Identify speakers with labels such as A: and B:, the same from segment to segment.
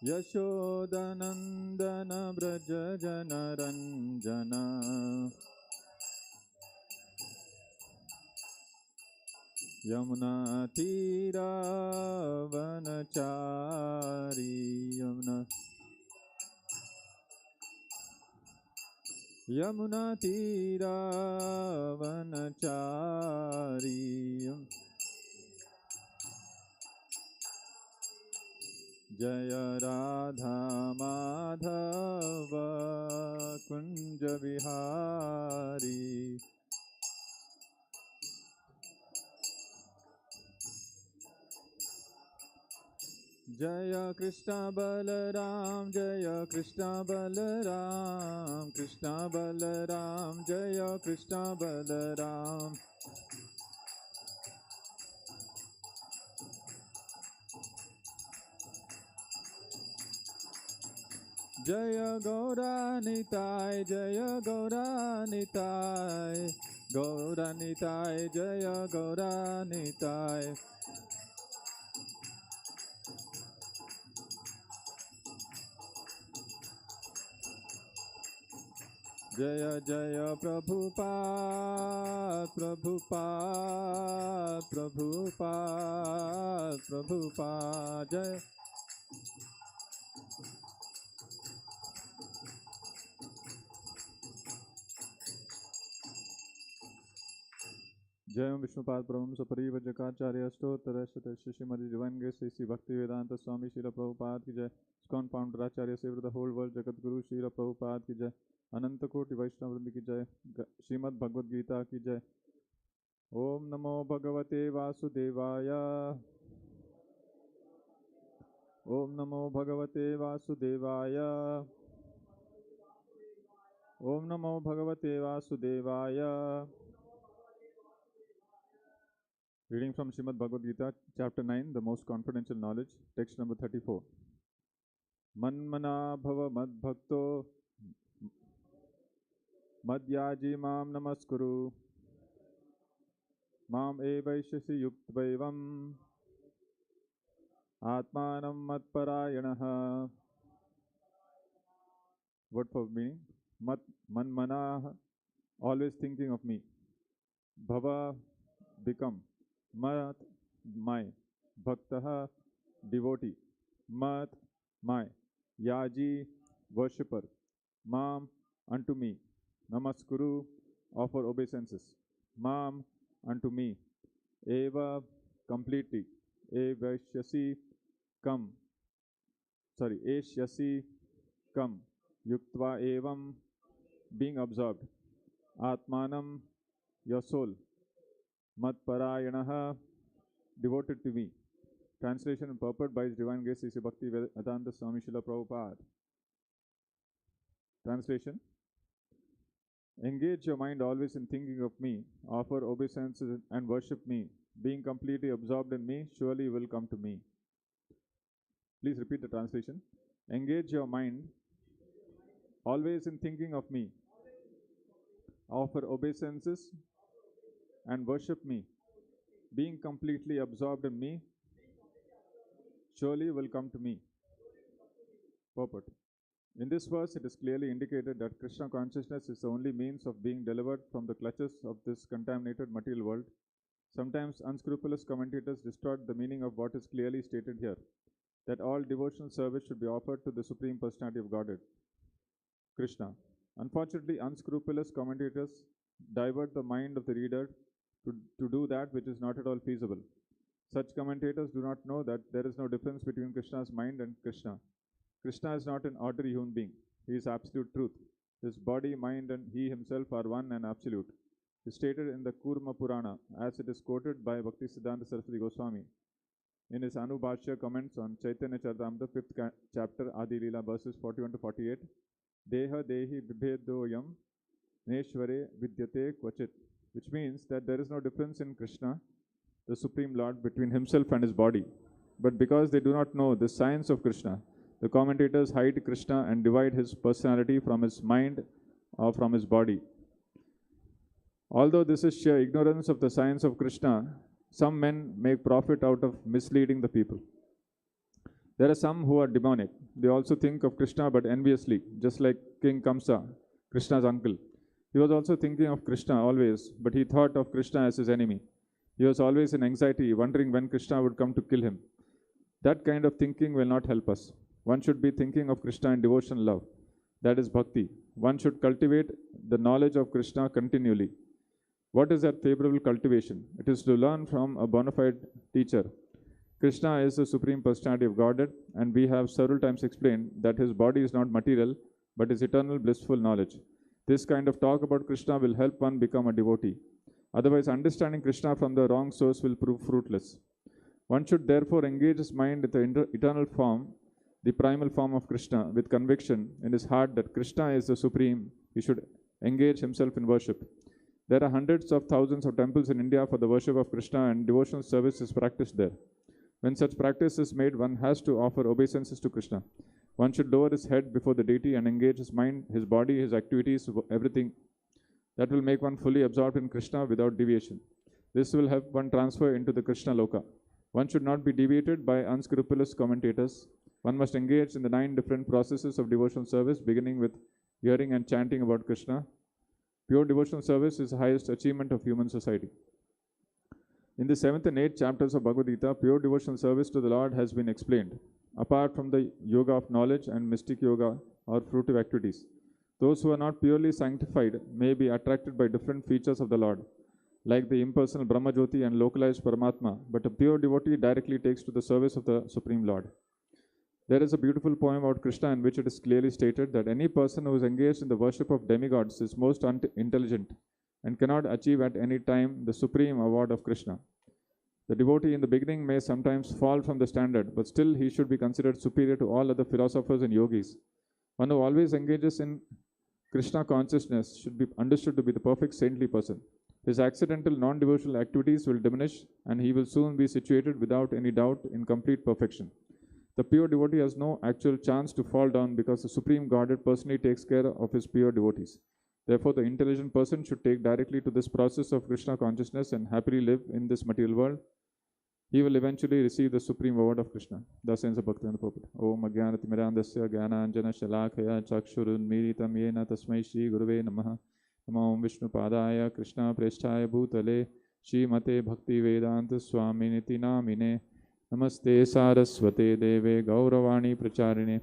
A: Yashodanandana Braja Janaranjana Yamuna Tira Vanachari Yamuna Tira Vanachari Jaya Radha Madhava Kunja Vihari Jaya Krishna Balaram Jaya Krishna Balaram Krishna Balaram Jaya Krishna Balaram Jaya Gauranitai Jaya Gauranitai Gauranitai Jaya Gauranitai Jaya Jaya Prabhupada Prabhupada Prabhupada Prabhupada Jaya Jayam Vishnupad Prabhum Sapariva Jakaracharya Stotarashata Shishimati Divine Grace Sri Bhakti Vedanta Swami Srila Prabhupada Ki Jai ISKCON Founder Acharya Seva the whole world Jagat Guru Srila Prabhupada Ki Jai Ananta Koti Vaishnava Vrinda Ki Jai Srimad Bhagavad Gita Ki Jai Om Namo Bhagavate Vasudevaya Om Namo Bhagavate Vasudevaya Om Namo Bhagavate Vasudevaya Reading from Srimad Bhagavad Gita, Chapter 9, the most confidential knowledge, text number 34. Manmana bhava madbhakto madhyaji mam namaskuru mam evaishyasi yuktvaevam atmanam matparayanaha. Word for meaning. Manmana, always thinking of me. Bhava, become. Mat, my. Bhaktaha, devotee. Mat, my. Yaji, worshipper. Mam, unto me. Namaskuru, offer obeisances. Mam, unto me. Eva, completely. Evashyasi, come. Eshyasi, come. Yuktva evam, being absorbed. Atmanam, your soul. Matparayanaha, devoted to me. Translation and purport by His Divine Grace Sri Bhakti Vedanta Swami Srila Prabhupada. Translation. Engage your mind always in thinking of me, offer obeisances and worship me. Being completely absorbed in me, surely you will come to me. Please repeat the translation. Engage your mind always in thinking of me, offer obeisances and worship me. Being completely absorbed in me, surely you will come to me. Purport. In this verse, it is clearly indicated that Krishna consciousness is the only means of being delivered from the clutches of this contaminated material world. Sometimes unscrupulous commentators distort the meaning of what is clearly stated here, that all devotional service should be offered to the Supreme Personality of Godhead, Krishna. Unfortunately, unscrupulous commentators divert the mind of the reader to do that which is not at all feasible. Such commentators do not know that there is no difference between Krishna's mind and Krishna. Krishna is not an ordinary human being. He is absolute truth. His body, mind, and he himself are one and absolute. It is stated in the Kurma Purana, as it is quoted by Bhaktisiddhanta Saraswati Goswami in his Anubhashya comments on Chaitanya Charitamrita, 5th chapter, Adi Leela, verses 41 to 48. Deha dehi vibhedoyam neshvare vidyate kvachit, which means that there is no difference in Krishna, the Supreme Lord, between himself and his body. But because they do not know the science of Krishna, the commentators hide Krishna and divide his personality from his mind or from his body. Although this is sheer ignorance of the science of Krishna, some men make profit out of misleading the people. There are some who are demonic. They also think of Krishna but enviously, just like King Kamsa, Krishna's uncle. He was also thinking of Krishna always, but he thought of Krishna as his enemy. He was always in anxiety, wondering when Krishna would come to kill him. That kind of thinking will not help us. One should be thinking of Krishna in devotion and love. That is bhakti. One should cultivate the knowledge of Krishna continually. What is that favorable cultivation? It is to learn from a bona fide teacher. Krishna is the Supreme Personality of Godhead, and we have several times explained that his body is not material, but is eternal blissful knowledge. This kind of talk about Krishna will help one become a devotee. Otherwise, understanding Krishna from the wrong source will prove fruitless. One should therefore engage his mind with the eternal form, the primal form of Krishna, with conviction in his heart that Krishna is the Supreme. He should engage himself in worship. There are hundreds of thousands of temples in India for the worship of Krishna, and devotional service is practiced there. When such practice is made, one has to offer obeisances to Krishna. One should lower his head before the deity and engage his mind, his body, his activities, everything. That will make one fully absorbed in Krishna without deviation. This will help one transfer into the Krishna Loka. One should not be deviated by unscrupulous commentators. One must engage in the 9 different processes of devotional service, beginning with hearing and chanting about Krishna. Pure devotional service is the highest achievement of human society. In the 7th and 8th chapters of Bhagavad Gita, pure devotional service to the Lord has been explained. Apart from the yoga of knowledge and mystic yoga or fruitive activities, those who are not purely sanctified may be attracted by different features of the Lord, like the impersonal Brahmajyoti and localized Paramatma, but a pure devotee directly takes to the service of the Supreme Lord. There is a beautiful poem about Krishna in which it is clearly stated that any person who is engaged in the worship of demigods is most intelligent and cannot achieve at any time the supreme award of Krishna. The devotee in the beginning may sometimes fall from the standard, but still he should be considered superior to all other philosophers and yogis. One who always engages in Krishna consciousness should be understood to be the perfect saintly person. His accidental non-devotional activities will diminish, and he will soon be situated without any doubt in complete perfection. The pure devotee has no actual chance to fall down because the Supreme Godhead personally takes care of his pure devotees. Therefore, the intelligent person should take directly to this process of Krishna consciousness and happily live in this material world. He will eventually receive the supreme award of Krishna. Dasa ends the Bhakti and the purport. Om Agyanatimirandasya Gyananjana Shalakaya Chakshurunmiritam Yena Tasmai Shri Guruve Namaha. Namo Om Vishnu Padaya Krishna Preshthaya Bhutale Shri Mate Bhakti Vedanta Swami Niti Namine. Namaste Saraswate Deve Gauravani Pracharine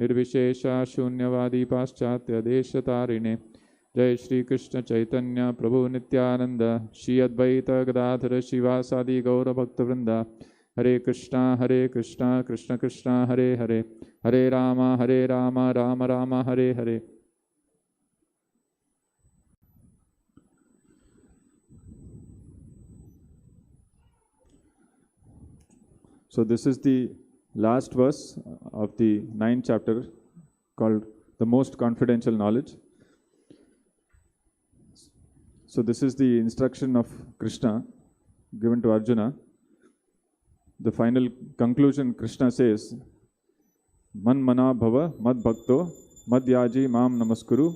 A: Nirvishesha Shunyavadi Paschatya Deshatarine. Jai Shri Krishna Chaitanya Prabhu Nityananda Shri Advaita Gadadhara Shivasadi Gaura Bhakta Vrinda. Hare Krishna Krishna Krishna Hare Hare Hare Rama Rama Rama Hare Hare. So this is the last verse of the 9th chapter called the most confidential knowledge. So this is the instruction of Krishna given to Arjuna. The final conclusion, Krishna says, Man mana bhava mad bhakto mad yaji mam namaskuru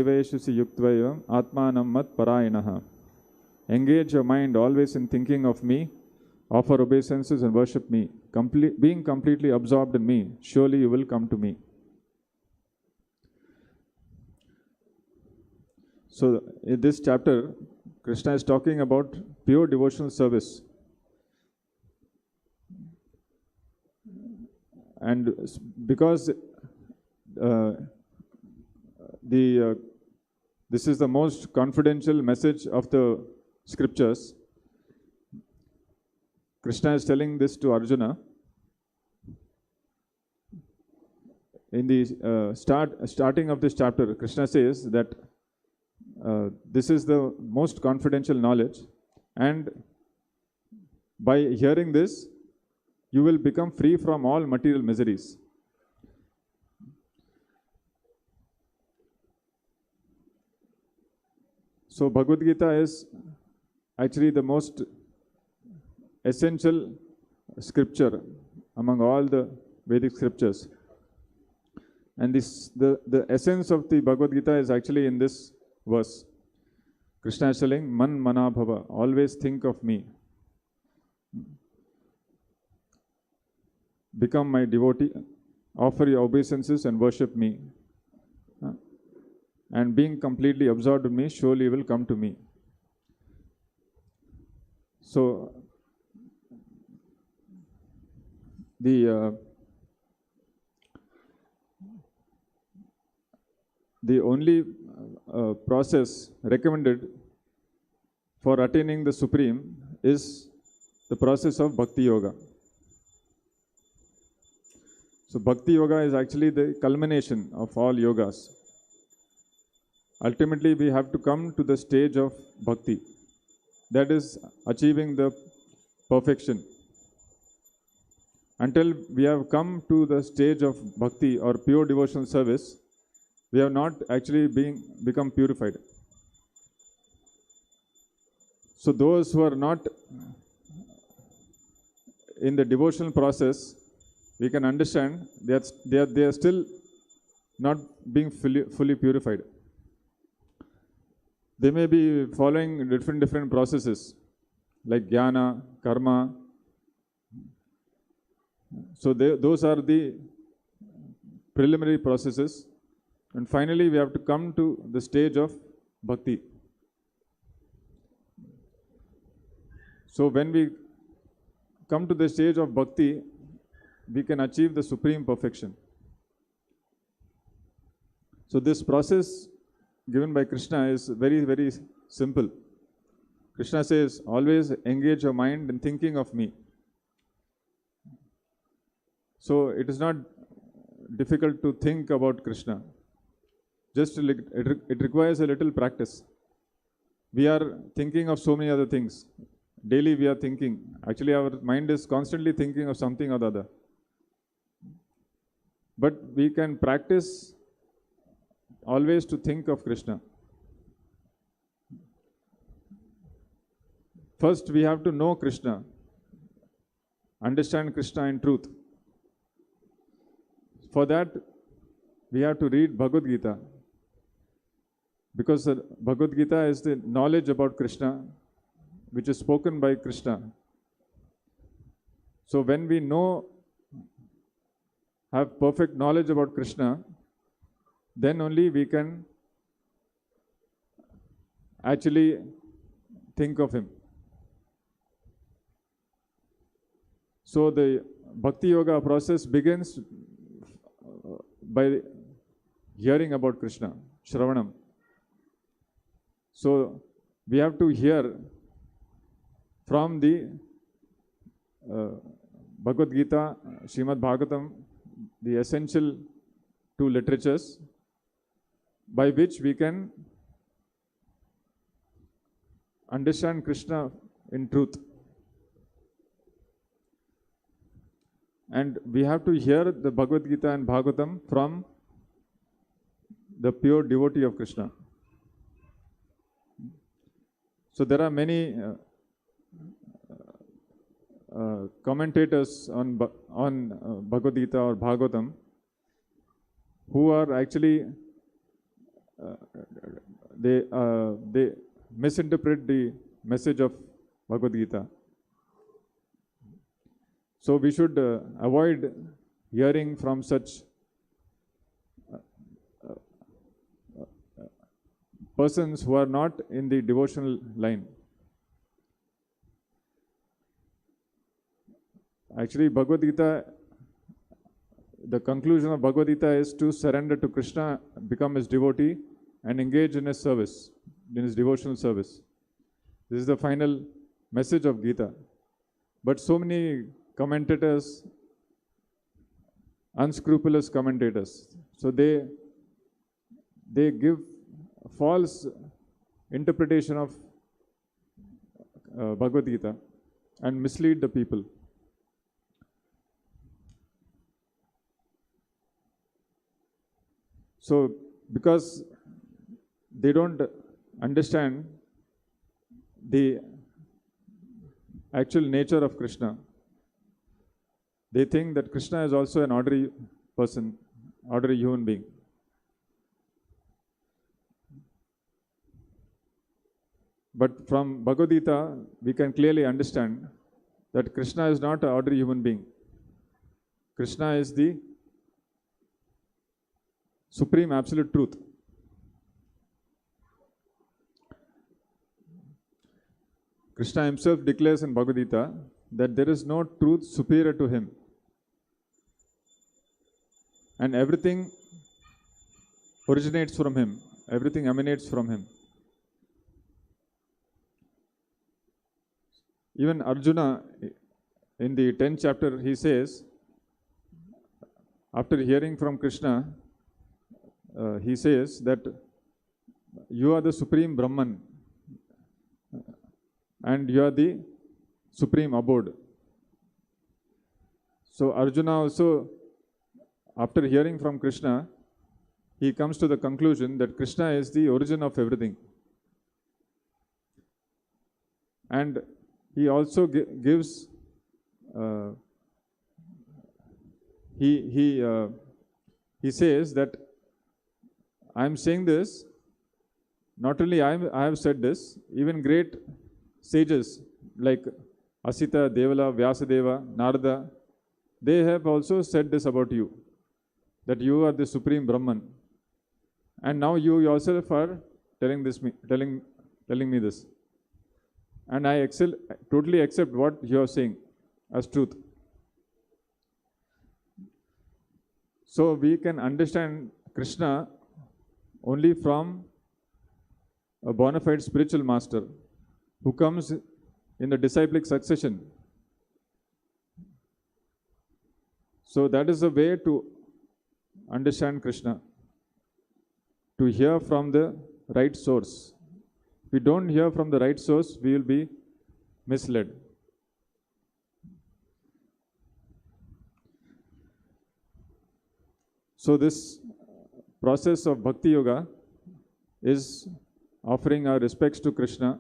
A: deveshasi yuktvayavam atmanam mat parayanaha. Engage your mind always in thinking of me, offer obeisances and worship me. Being completely absorbed in me, surely you will come to me. So in this chapter, Krishna is talking about pure devotional service. And because this is the most confidential message of the scriptures, Krishna is telling this to Arjuna. In the starting of this chapter, Krishna says that this is the most confidential knowledge, and by hearing this, you will become free from all material miseries. So Bhagavad Gita is actually the most essential scripture among all the Vedic scriptures. And the essence of the Bhagavad Gita is actually in this verse. Krishna is telling, Man mana bhava, always think of me. become my devotee, offer your obeisances and worship me. And being completely absorbed in me, surely will come to me. So, the only process recommended for attaining the Supreme is the process of Bhakti Yoga. So Bhakti Yoga is actually the culmination of all yogas. Ultimately, we have to come to the stage of Bhakti. That is achieving the perfection. Until we have come to the stage of Bhakti or pure devotional service, we have not actually become purified. So those who are not in the devotional process, we can understand that they are still not being fully purified. They may be following different processes like jnana, karma. So those are the preliminary processes. And finally, we have to come to the stage of bhakti. So when we come to the stage of bhakti, we can achieve the supreme perfection. So this process given by Krishna is very, very simple. Krishna says, always engage your mind in thinking of me. So it is not difficult to think about Krishna. Just it requires a little practice. We are thinking of so many other things. Daily we are thinking. Actually, our mind is constantly thinking of something or the other. But we can practice always to think of Krishna. First, we have to know Krishna, understand Krishna in truth. For that, we have to read Bhagavad Gita, because Bhagavad Gita is the knowledge about Krishna, which is spoken by Krishna. So when we have perfect knowledge about Krishna, then only we can actually think of him. So the Bhakti Yoga process begins by hearing about Krishna, Shravanam. So we have to hear from the Bhagavad Gita, Srimad Bhagavatam, the essential two literatures, by which we can understand Krishna in truth. And we have to hear the Bhagavad Gita and Bhagavatam from the pure devotee of Krishna. So there are many commentators on Bhagavad Gita or Bhagavatam who are actually they misinterpret the message of Bhagavad Gita. So we should avoid hearing from such persons who are not in the devotional line. Actually, Bhagavad Gita, the conclusion of Bhagavad Gita is to surrender to Krishna, become his devotee, and engage in his service, in his devotional service. This is the final message of Gita. But so many commentators, unscrupulous commentators, so they give false interpretation of Bhagavad Gita and mislead the people. So because they don't understand the actual nature of Krishna, they think that Krishna is also an ordinary person, ordinary human being. But from Bhagavad Gita, we can clearly understand that Krishna is not an ordinary human being. Krishna is the supreme absolute truth. Krishna himself declares in Bhagavad Gita that there is no truth superior to him. And everything originates from him, everything emanates from him. Even Arjuna, in the 10th chapter, he says, after hearing from Krishna, he says that you are the supreme Brahman and you are the supreme abode. So Arjuna also, after hearing from Krishna, he comes to the conclusion that Krishna is the origin of everything. And he also gives, he says that I am saying this, not only I have said this, even great sages like Asita, Devala, Vyasadeva, Narada, they have also said this about you, that you are the supreme Brahman. And now you yourself are telling me this. And I totally accept what you are saying as truth. So we can understand Krishna only from a bona fide spiritual master who comes in the disciplic succession. So that is a way to understand Krishna, to hear from the right source. If we don't hear from the right source, we will be misled. So this process of Bhakti Yoga is offering our respects to Krishna,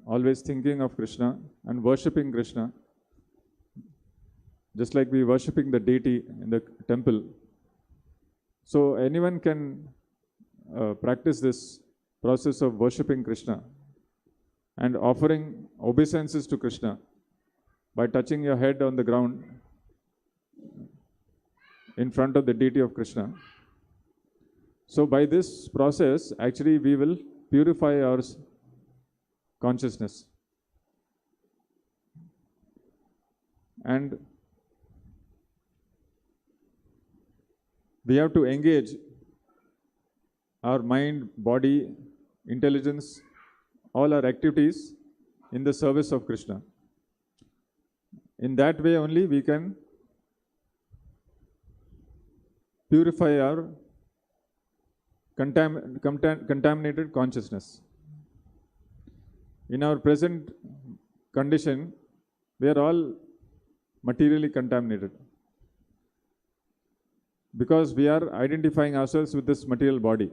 A: always thinking of Krishna and worshipping Krishna, just like we worshipping the deity in the temple. So anyone can practice this process of worshipping Krishna and offering obeisances to Krishna by touching your head on the ground in front of the deity of Krishna. So by this process, actually we will purify our consciousness. And we have to engage our mind, body, intelligence, all our activities in the service of Krishna. In that way only we can purify our contaminated consciousness. In our present condition, we are all materially contaminated because we are identifying ourselves with this material body,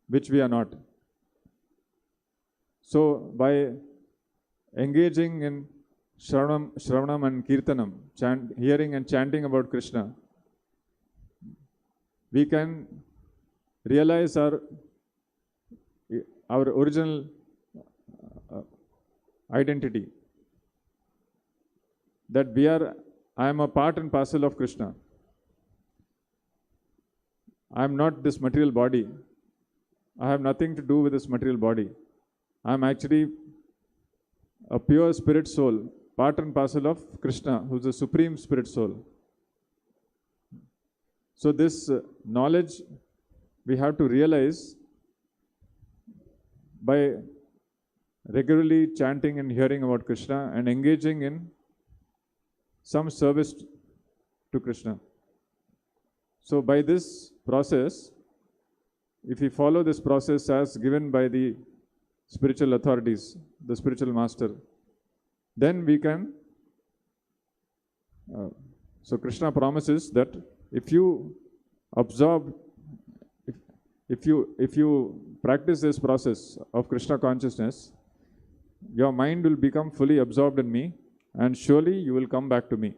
A: which we are not. So by engaging in Shravanam and Kirtanam, hearing and chanting about Krishna, we can realize our original identity, that I am a part and parcel of Krishna. I am not this material body. I have nothing to do with this material body. I am actually a pure spirit soul, part and parcel of Krishna, who is the supreme spirit soul. So this knowledge we have to realize by regularly chanting and hearing about Krishna and engaging in some service to Krishna. So by this process, if we follow this process as given by the spiritual authorities, the spiritual master, then we can, so Krishna promises that if you absorb, if you practice this process of Krishna consciousness, your mind will become fully absorbed in me and surely you will come back to me.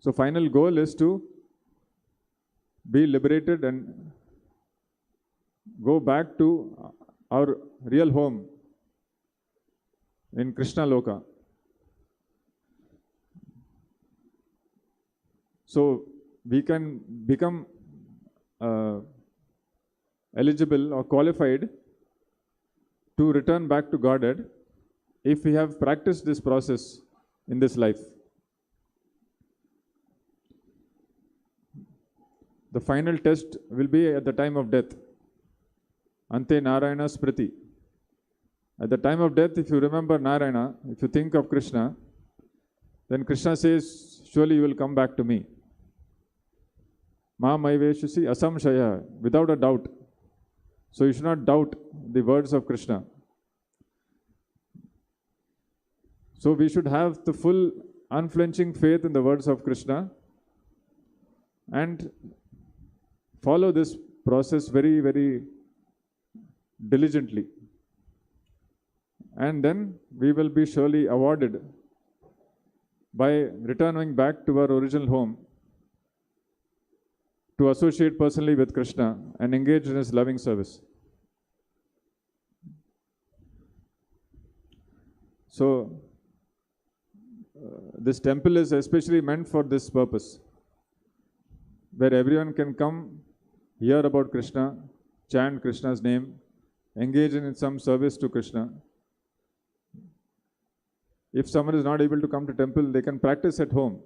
A: So final goal is to be liberated and go back to our real home in Krishna Loka. So we can become eligible or qualified to return back to Godhead if we have practiced this process in this life. The final test will be at the time of death. Ante Narayana Smriti. At the time of death, if you remember Narayana, if you think of Krishna, then Krishna says, surely you will come back to me. Ma Maiveshusi Asamshaya, without a doubt. So you should not doubt the words of Krishna. So we should have the full unflinching faith in the words of Krishna and follow this process very, very diligently. And then we will be surely awarded by returning back to our original home to associate personally with Krishna and engage in his loving service. So, this temple is especially meant for this purpose, where everyone can come, hear about Krishna, chant Krishna's name, engage in some service to Krishna. If someone is not able to come to temple, they can practice at home.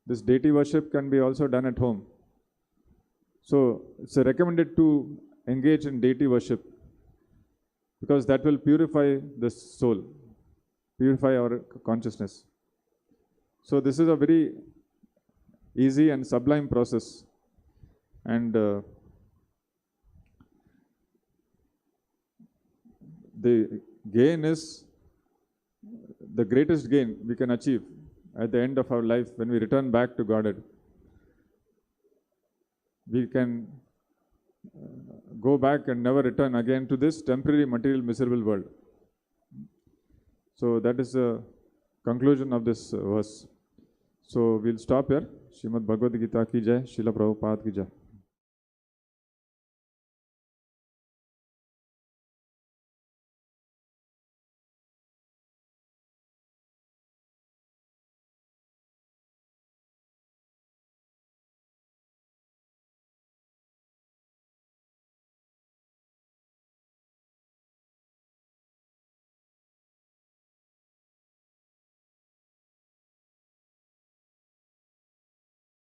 A: This deity worship can be also done at home. So it's recommended to engage in deity worship because that will purify the soul, purify our consciousness. So this is a very easy and sublime process. And the gain is the greatest gain we can achieve at the end of our life when we return back to Godhead. We can go back and never return again to this temporary material miserable world. So that is the conclusion of this verse. So we'll stop here. Srimad Bhagavad Gita ki jai, Srila Prabhupada ki jai.